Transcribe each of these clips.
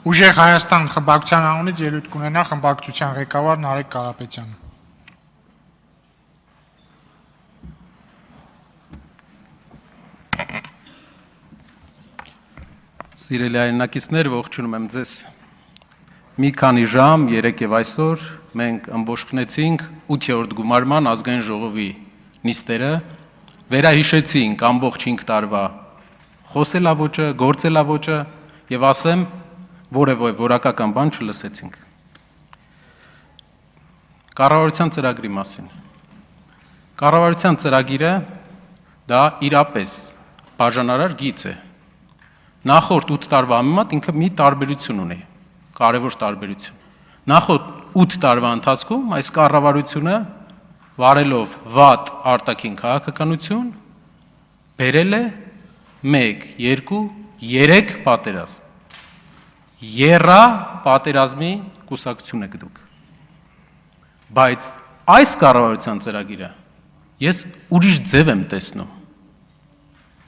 Ուժեղ Հայաստան խմբակցության անունից ելույթ կունենա խմբակցության ղեկավար Նարեկ Կարապետյանը։ Սիրելի հայրենակիցներ, ողջունում եմ ձեզ։ Մի քանի ժամ, 3 եւ այսօր մենք ըմբոշխնեցինք 8-րդ գումարման ազգային ժողովի նիստերը, վերահիշեցինք ամբողջ 5 տարվա խոսելավոճը, գործելավոճը եւ ասեմ, որևէ որակական բան չլսեցինք։ Կառավարության ծրագրի մասին։ Կառավարության ծրագիրը դա իրապես բաժանարար գիծ է։ Նախորդ 8 տարվա համեմատ ինքը մի տարբերություն ունի, կարևոր տարբերություն։ Նախորդ 8 տարվա ընթացքում այս կառավարությունը վարելով վատ արտաքին քաղաքականություն բերել է 1, 2, 3 պատերազմ։ Եռա պատերազմի կուսակցություն եք դուք։ Բայց այս կառավարության ծրագիրը ես ուրիշ ձև եմ տեսնում։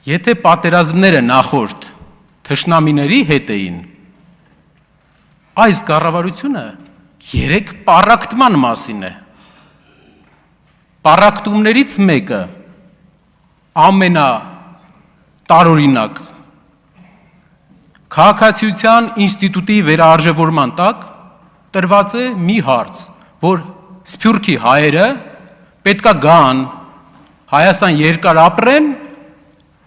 Եթե պատերազմները նախորդ թշնամիների հետ էին, այս կառավարությունը 3 պառակտման մասին է։ Պառակտումներից մեկը ամենատարօրինակ Քաղաքացիության ինստիտուտի վերարժևորման տակ տրված է մի հարց, որ Սփյուռքի հայերը պետքա գան Հայաստան երկար ապրեն,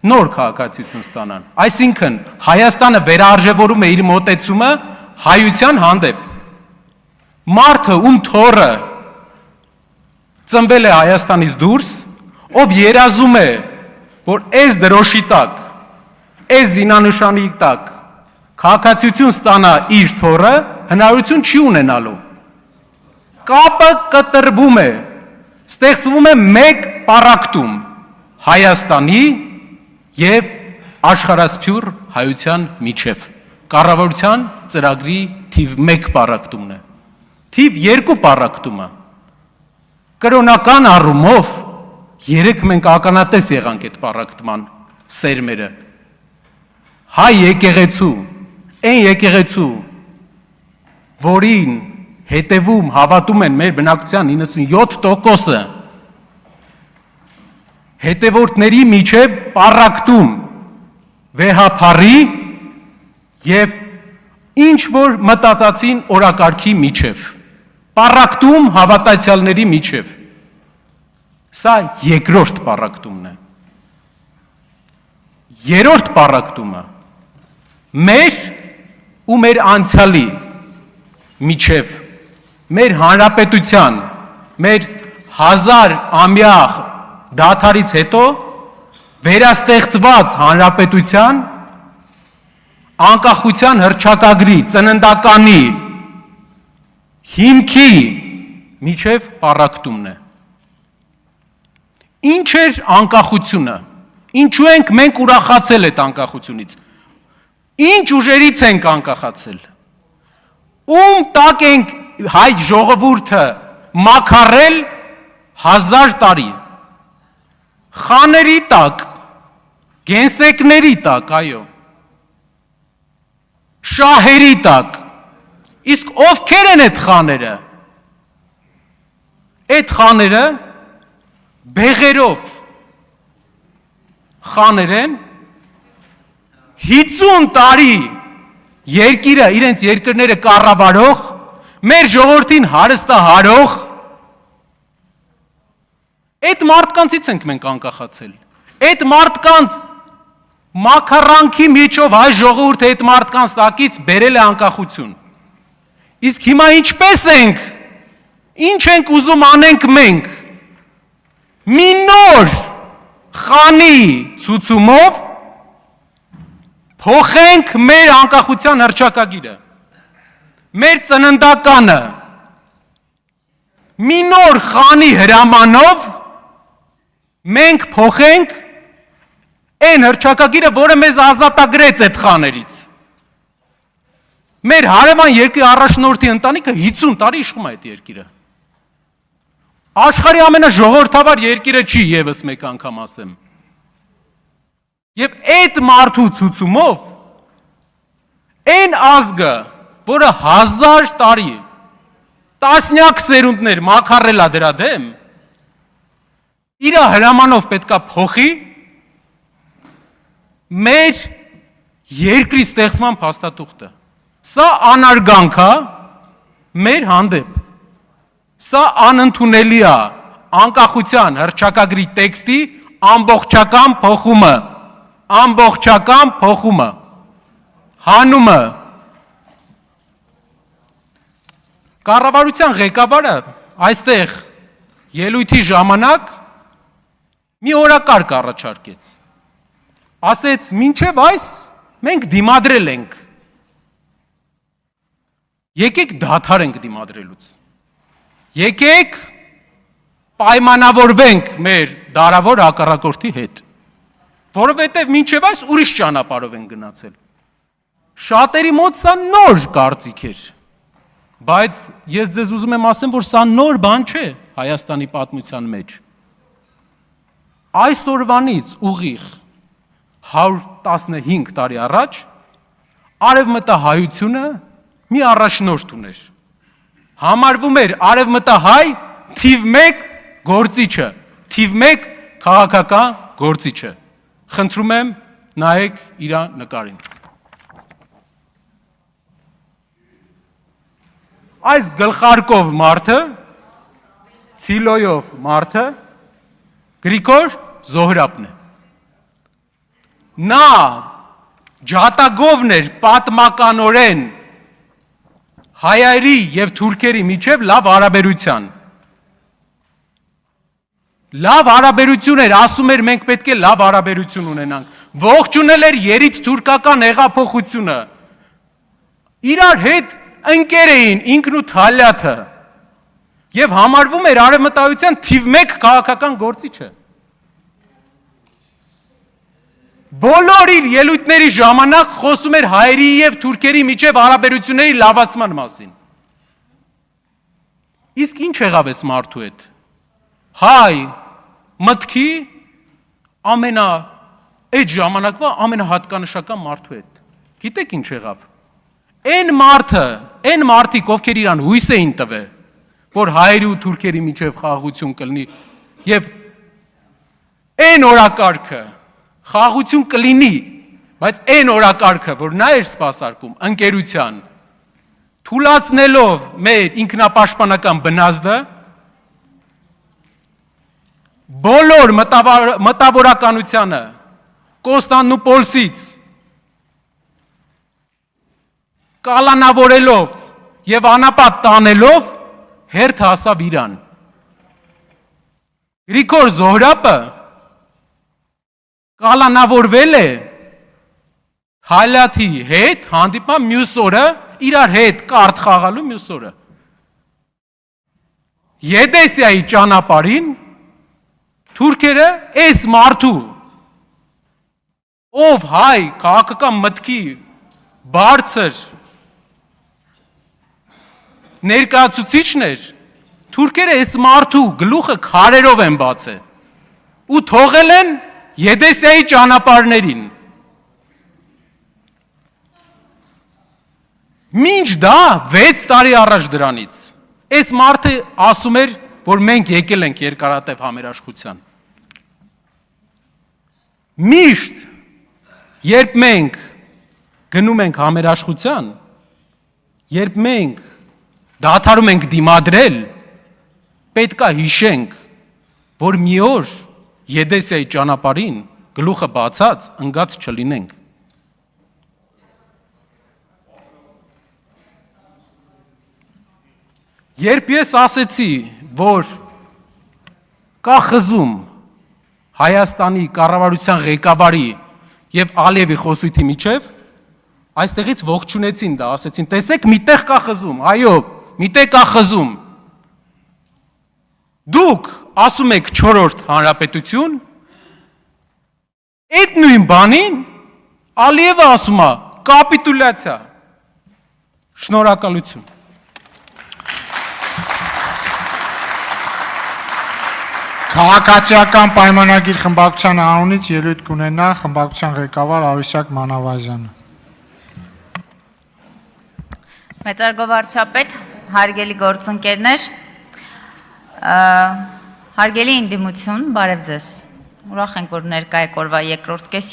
նոր քաղաքացիություն ստանան։ Այսինքն Հայաստանը վերարժևորում է իր մոտեցումը հայության հանդեպ։ Մարդը, ում թոռը ծնվել է Հայաստանից դուրս, ով երազում է, որ այս դրոշի տակ, այս զինանշանի տակ քաղաքացիություն ստանա իր թոռը, հնարավորություն չի ունենալու։ Կապը կտրվում է, ստեղծվում է մեկ պառակտում Հայաստանի եւ աշխարհասփյուռ հայության միջև։ Կառավարության ծրագրի թիվ 1 պառակտումն է։ Թիվ 2 պառակտումը կրոնական առումով 3 մենք ականատես եղանք այդ պառակտման սերմերը։ Հայ եկեղեցու, այն եկեղեցու, որին հետևում հավատում են մեր բնակչության 97%-ը, հետևորդների միջև պառակտում վեհափառի եւ ինչ որ մտածածին օրակարգի միջև, պառակտում հավատացյալների միջև։ Սա երկրորդ պառակտումն է։ Երրորդ պառակտումը մեր ու մեր անցյալի միջև, մեր հանրապետության, մեր 1000 ամյա դադարից հետո վերաստեղծված հանրապետության անկախության հռչակագրի ծննդականի հիմքի միջև պառակտումն է։ Ինչ էր անկախությունը, ինչու ենք մենք ուրախացել այդ անկախությունից, ինչ ուժերից ենք անկախացել, ում տակ ենք հայ ժողովուրդը մաքարել 1000 տարի, խաների տակ, գենսեկների տակ, այո, շահերի տակ, իսկ ովքեր են այդ խաները։ Այդ խաները բեղերով խաներ են, 50 տարի երկիրը, իրենց երկրները կառավարող, մեր ժողովրդին հարստահարող, այդ մարդկանցից ենք մենք անկախացել։ Այդ մարդկանց մաքարանքի միջով հայ ժողովուրդը այդ մարդկանց տակից բերել է անկախություն։ Իսկ հիմա ինչպես ենք, ինչ ենք ուզում անենք մենք, մի նոր խանի ցուցումով փոխենք մեր անկախության հռչակագիրը, մեր ծննդականը, մի նոր խանի հրամանով մենք փոխենք այն հռչակագիրը, որը մեզ ազատագրեց այդ խաներից։ Մեր հարևան երկրի առաջնորդի ընտանիքը 50 տարի իշխում է այդ երկիրը։ Աշխարհի ամենաժողովրդավար երկիրը չի, եւս մեկ անգամ ասեմ։ Եվ այդ մարդու ցուցումով այն ազգը, որը 1000 տարի, տասնյակ սերունդներ մաքարելա դրա դեմ, իր հրամանով պետքա փոխի մեր երկրի ստեղծման փաստաթուղթը։ Սա անարգանք է մեր հանդեպ։ Սա անընդունելի է անկախության հռչակագրի տեքստի ամբողջական փոխումը, հանումը։ Կառավարության ղեկավարը այստեղ ելույթի ժամանակ մի օրակարգ առաջարկեց։ Ասեց, մինչև այս մենք դիմադրել ենք։ Եկեք դադարենք դիմադրելուց։ Եկեք պայմանավորվենք մեր դարավոր հակառակորդի հետ, որովհետև մինչև այս ուրիշ ճանապարհով են գնացել։ Շատերի մոտ սա նոր կարծիք էր, բայց ես ձեզ ուզում եմ ասեմ, որ սա նոր բան չէ Հայաստանի պատմության մեջ։ Այսօրվանից ուղիղ 115 տարի առաջ արևմտահայությունը մի առաջնորդ ուներ։ Համարվում էր արևմտահայ թիվ 1 գործիչը, թիվ 1 քաղաքական գործիչը։ Խնդրում եմ նայեք իր նկարին։ Այս գլխարկով մարդը, ցիլոյով մարդը Գրիգոր Զոհրաբն է։ Նա ջատագովն էր պատմականորեն հայերի եւ թուրքերի միջև լավ հարաբերության։ Լավ հարաբերություն էր, ասում էր մենք պետք է լավ հարաբերություն ունենանք։ Ողջունել էր երից թուրքական հեղափոխությունը։ Իրար հետ ընկեր էին ինքն ու Թալյաթը։ Եվ համարվում էր արևմտահայության թիվ 1 քաղաքական գործիչը։ Բոլոր իր ելույթների ժամանակ խոսում էր հայերի եւ թուրքերի միջև հարաբերությունների լավացման մասին։ Իսկ ինչ եղավ այս մարդու հետ։ Հայ մտքի այդ ժամանակվա ամենահատկանշական մարդու հետ։ Գիտեք ինչ եղավ։ Այն մարդիկ, ովքեր իրան հույս էին տվել, որ հայերի ու թուրքերի միջև խաղաղություն կլինի եւ այն օրակարգը խաղաղություն կլինի, բայց այն օրակարգը, որ նա էր սպասարկում ընկերության, թուլացնելով մեր ինքնապաշտպանական բնազդը, բոլոր մտավորականությանը Կոստանդնուպոլսից կալանավորելով եւ անապատ տանելով հերթ հասավ Իրան։ Գրիգոր Զոհրաբը կալանավորվել է Թալյաթի հետ հանդիպման մյուս օրը, իրար հետ կարդ խաղալու մյուս օրը։ Եդեսիայի ճանապարհին թուրքերը այս մարդու, ով հայ քաղաքական մտքի բարձր ներկայացուցիչն էր, թուրքերը այս մարդու գլուխը քարերով են բացել ու թողել են Եդեսիայի ճանապարհներին։ Մինչ դա 6 տարի առաջ դրանից այս մարդը ասում էր, որ մենք եկել ենք երկարատև համերաշխության։ Միշտ երբ մենք գնում ենք համերաշխության, երբ մենք դադարում ենք դիմադրել, պետքա հիշենք, որ մի օր Եդեսիայի ճանապարհին գլուխը բացած ընկած չլինենք։ Երբ ես ասեցի, որ կա խզում Հայաստանի կառավարության ղեկավարի եւ Ալիևի խոսույթի միջև, այստեղից ողջունեցին դա, ասեցին, տեսեք, միտեղ կա խզում, այո, միտեղ կա խզում։ Դուք ասում եք 4-րդ հանրապետություն, այդ նույն բանին Ալիևը ասում է կապիտուլյացիա։ Շնորհակալություն։ Քաղաքացիական պայմանագիր խմբակցության անունից ելույթ կունենա խմբակցության ղեկավար Արուսյակ Մանավազյանը։ Մեծարգո վարչապետ, հարգելի գործընկերներ, հարգելի ինդիմություն, բարև ձեզ։ Ուրախ ենք, որ ներկա եք օրվա երկրորդ կեսի։